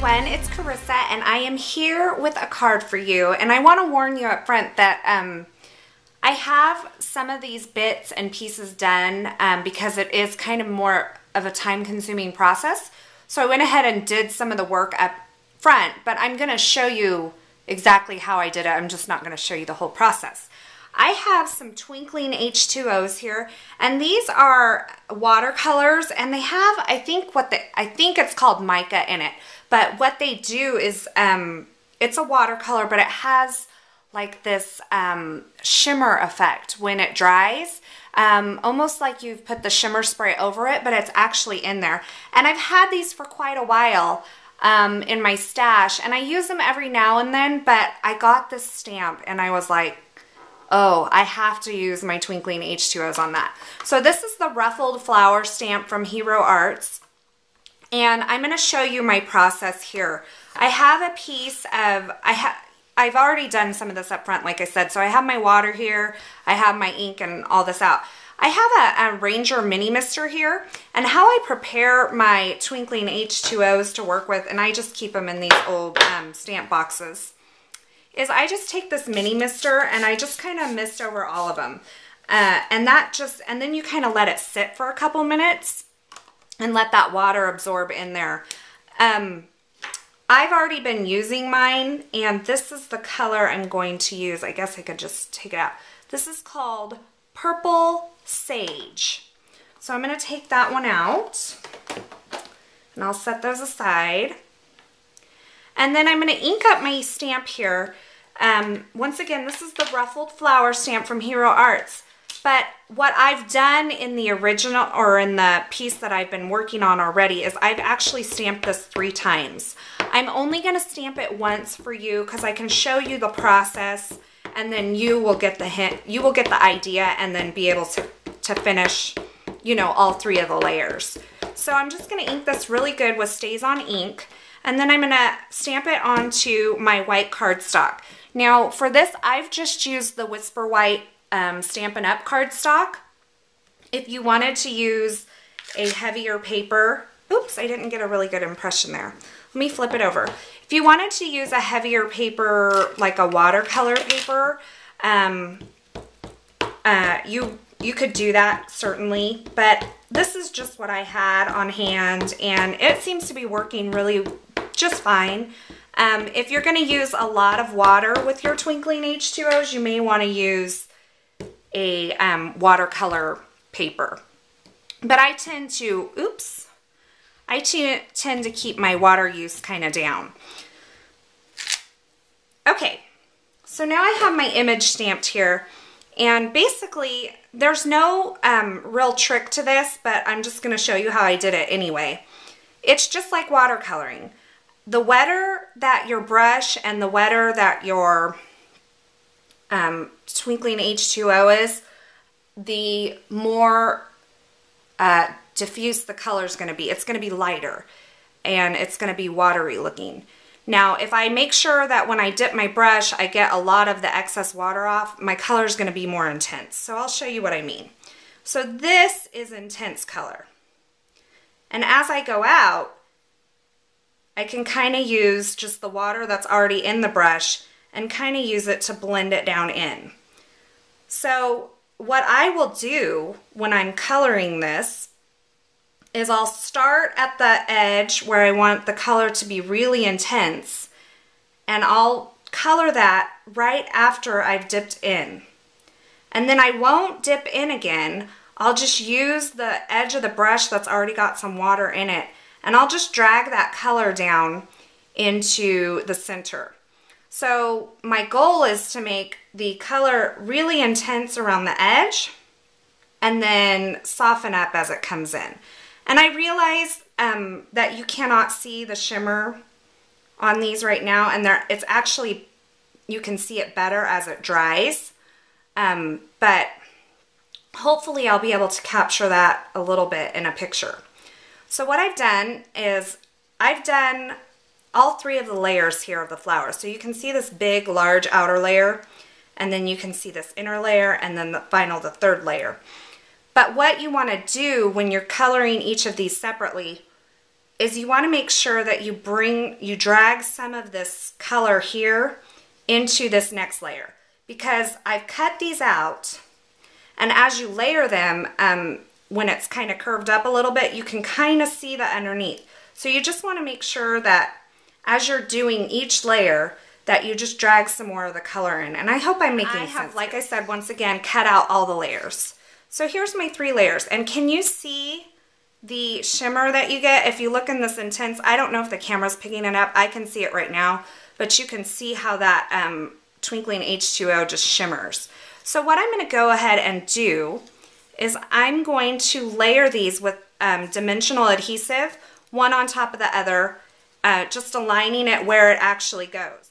everyone, it's Carissa and I am here with a card for you, and I want to warn you up front that I have some of these bits and pieces done because it is kind of more of a time-consuming process. So I went ahead and did some of the work up front, but I'm going to show you exactly how I did it. I'm just not going to show you the whole process. I have some Twinkling H2Os here, and these are watercolors, and they have, I think it's called mica in it. But what they do is, it's a watercolor, but it has like this shimmer effect when it dries, almost like you've put the shimmer spray over it, but it's actually in there. And I've had these for quite a while in my stash, and I use them every now and then, but I got this stamp, and I was like, oh, I have to use my Twinkling H2Os on that. So this is the Ruffled Flower stamp from Hero Arts. And I'm going to show you my process here. I have a piece of, I've already done some of this up front, like I said. So I have my water here, I have my ink and all this out. I have a Ranger mini mister here, and how I prepare my Twinkling H2Os to work with, and I just keep them in these old stamp boxes, is I just take this mini mister and I just kind of mist over all of them. And then you kind of let it sit for a couple minutes and let that water absorb in there. I've already been using mine, and this is the color I'm going to use. I guess I could just take it out. This is called Purple Sage. So I'm going to take that one out, and I'll set those aside. And then I'm going to ink up my stamp here. Once again, this is the Ruffled Flower stamp from Hero Arts. But what I've done in the original, or in the piece that I've been working on already, is I've actually stamped this 3 times. I'm only going to stamp it once for you because I can show you the process, and then you will get the hint, you will get the idea, and then be able to finish, you know, all 3 of the layers. So I'm just going to ink this really good with Stays On ink, and then I'm going to stamp it onto my white cardstock. Now for this, I've just used the Whisper White Stampin' Up! Cardstock. If you wanted to use a heavier paper, oops, I didn't get a really good impression there. Let me flip it over. If you wanted to use a heavier paper, like a watercolor paper, you could do that, certainly, but this is just what I had on hand, and it seems to be working really just fine. If you're going to use a lot of water with your Twinkling H2Os, you may want to use a watercolor paper. But I tend to, I tend to keep my water use kind of down. Okay, so now I have my image stamped here, and basically there's no real trick to this, but I'm just going to show you how I did it anyway. It's just like watercoloring. The wetter that your brush and the wetter that your Twinkling H2O is, the more diffuse the color is going to be. It's going to be lighter, and it's going to be watery looking. Now, if I make sure that when I dip my brush, I get a lot of the excess water off, my color is going to be more intense. So I'll show you what I mean. So this is intense color. And as I go out, I can kind of use just the water that's already in the brush and kind of use it to blend it down in. So what I will do when I'm coloring this is I'll start at the edge where I want the color to be really intense, and I'll color that right after I've dipped in. And then I won't dip in again. I'll just use the edge of the brush that's already got some water in it, and I'll just drag that color down into the center. So my goal is to make the color really intense around the edge and then soften up as it comes in. And I realize that you cannot see the shimmer on these right now, and it's actually, you can see it better as it dries, but hopefully I'll be able to capture that a little bit in a picture. So what I've done is I've done all 3 of the layers here of the flower. So you can see this big, large outer layer, and then you can see this inner layer, and then the 3rd layer. But what you want to do when you're coloring each of these separately is you want to make sure that you drag some of this color here into this next layer, because I've cut these out, and as you layer them, when it's kind of curved up a little bit, you can kind of see the underneath. So you just want to make sure that as you're doing each layer that you just drag some more of the color in. And I hope I'm making sense. I have, like I said, once again, cut out all the layers. So here's my 3 layers. And can you see the shimmer that you get? If you look in this intense, I don't know if the camera's picking it up. I can see it right now, but you can see how that Twinkling H2O just shimmers. So what I'm going to go ahead and do is I'm going to layer these with dimensional adhesive, one on top of the other, just aligning it where it actually goes.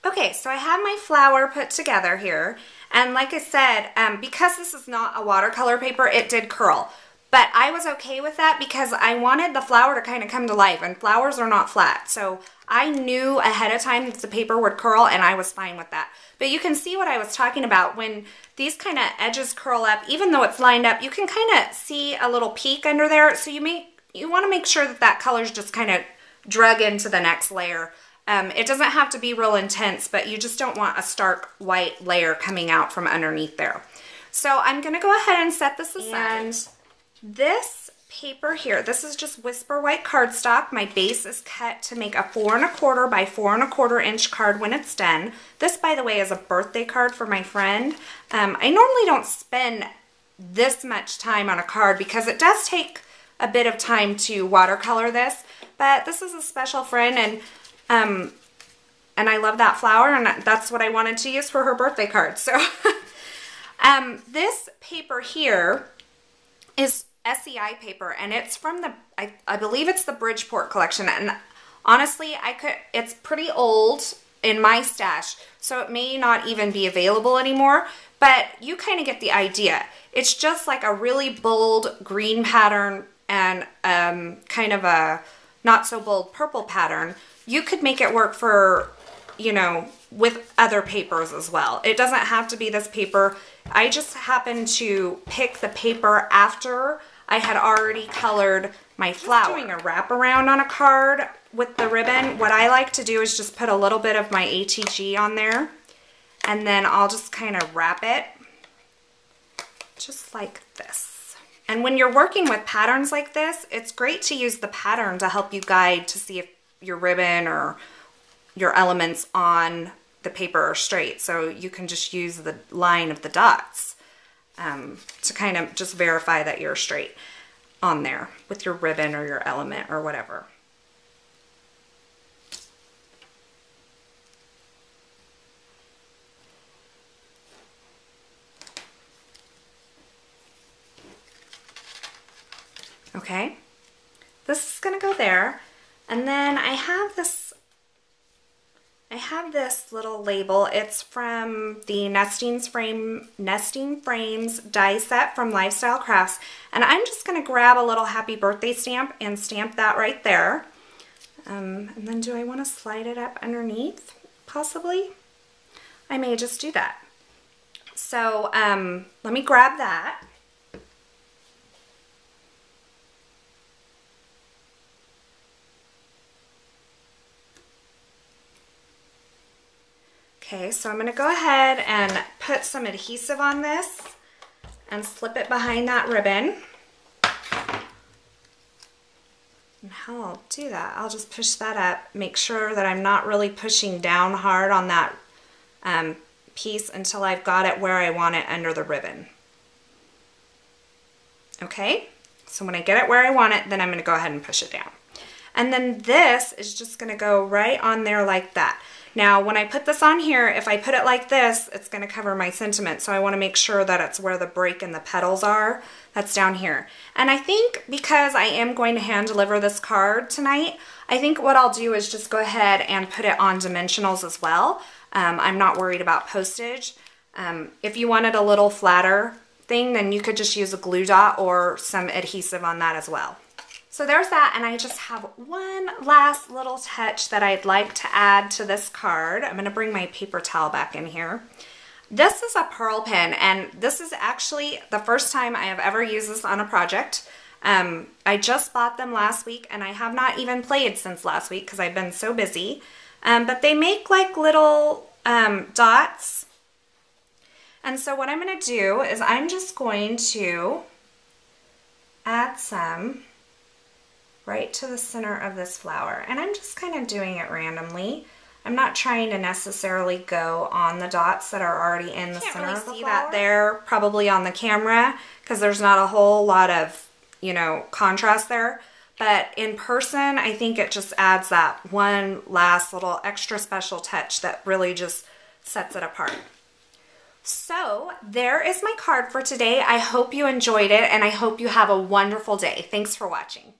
Okay, so I have my flower put together here, and like I said, because this is not a watercolor paper, it did curl. But I was okay with that because I wanted the flower to kind of come to life, and flowers are not flat. So I knew ahead of time that the paper would curl, and I was fine with that. But you can see what I was talking about. When these kind of edges curl up, even though it's lined up, you can kind of see a little peak under there. So you want to make sure that that color's just kind of drug into the next layer. It doesn't have to be real intense, but you just don't want a stark white layer coming out from underneath there. So I'm going to go ahead and set this aside. And this paper here, this is just Whisper White cardstock. My base is cut to make a 4 1/4 by 4 1/4 inch card when it's done. This, by the way, is a birthday card for my friend. I normally don't spend this much time on a card because it does take a bit of time to watercolor this, but this is a special friend, and I love that flower, and that's what I wanted to use for her birthday card. So this paper here is SEI paper, and it's from the, I believe it's the Bridgeport collection, and honestly, it's pretty old in my stash, so it may not even be available anymore, but you kind of get the idea. It's just like a really bold green pattern and kind of a not so bold purple pattern. You could make it work for, you know, with other papers as well. It doesn't have to be this paper. I just happened to pick the paper after I had already colored my flower. Just doing a wraparound on a card with the ribbon, what I like to do is just put a little bit of my ATG on there, and then I'll just kind of wrap it just like this. And when you're working with patterns like this, it's great to use the pattern to help you guide to see if your ribbon or your elements on the paper are straight. So you can just use the line of the dots to kind of just verify that you're straight on there with your ribbon or your element or whatever. Okay, this is going to go there, and then I have this little label. It's from the Nesting Frames die set from Lifestyle Crafts, and I'm just going to grab a little happy birthday stamp and stamp that right there. And then do I want to slide it up underneath? Possibly. I may just do that. So let me grab that. Okay, so I'm going to go ahead and put some adhesive on this and slip it behind that ribbon. And how I'll do that, I'll just push that up, make sure that I'm not really pushing down hard on that piece until I've got it where I want it under the ribbon. Okay, so when I get it where I want it, then I'm going to go ahead and push it down. And then this is just going to go right on there like that. Now, when I put this on here, if I put it like this, it's going to cover my sentiment. So I want to make sure that it's where the break and the petals are. That's down here. And I think because I am going to hand deliver this card tonight, I think what I'll do is just go ahead and put it on dimensionals as well. I'm not worried about postage. If you wanted a little flatter thing, then you could just use a glue dot or some adhesive on that as well. So there's that, and I just have one last little touch that I'd like to add to this card. I'm going to bring my paper towel back in here. This is a pearl pen, and this is actually the first time I have ever used this on a project. I just bought them last week, and I have not even played since last week because I've been so busy. But they make like little dots. And so what I'm going to do is I'm just going to add some right to the center of this flower. And I'm just kind of doing it randomly. I'm not trying to necessarily go on the dots that are already in the center of the flower. You can't really see that there probably on the camera because there's not a whole lot of, you know, contrast there. But in person, I think it just adds that one last little extra special touch that really just sets it apart. So there is my card for today. I hope you enjoyed it, and I hope you have a wonderful day. Thanks for watching.